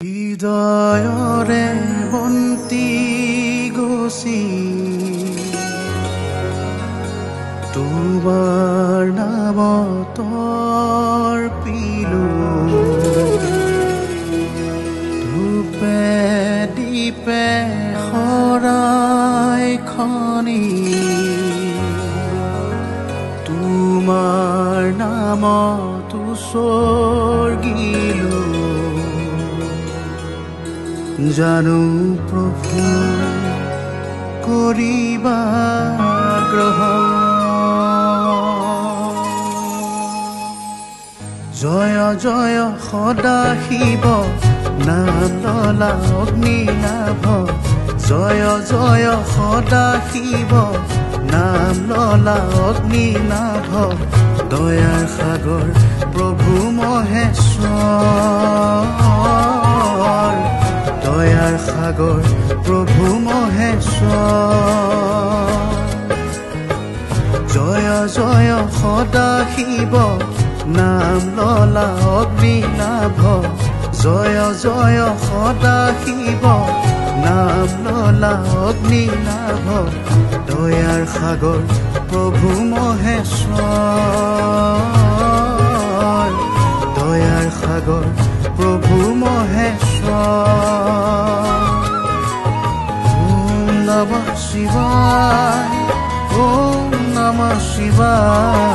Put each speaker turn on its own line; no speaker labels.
হৃদয়ৰে বন্তি গছি তোমাৰ নামত অৰ্পিলো ধূপে দীপে শৰাই খনি তোমাৰ নামত উচৰ্গিলো জানো প্ৰভু কৰিবা গ্ৰহণ জয় জয় সদা শিৱ নাম ললা অগ্নি লাভ জয় জয় সদা শিৱ নাম ললা অগ্নি লাভ দয়াৰ সাগৰ প্ৰভু মহেশ্বৰ দয়াৰ সাগৰ প্ৰভু মহেশ্বৰ জয় জয় সদা শিৱ নাম ললা অগ্নি লাভ জয় জয় সদা শিৱ নাম ললা অগ্নি লাভ দয়াৰ সাগৰ প্ৰভু মহেশ্বৰ দয়াৰ সাগৰ প্ৰভু মহেশ্বৰ ওম নমঃ শিৱায় ওম নমঃ শিৱায়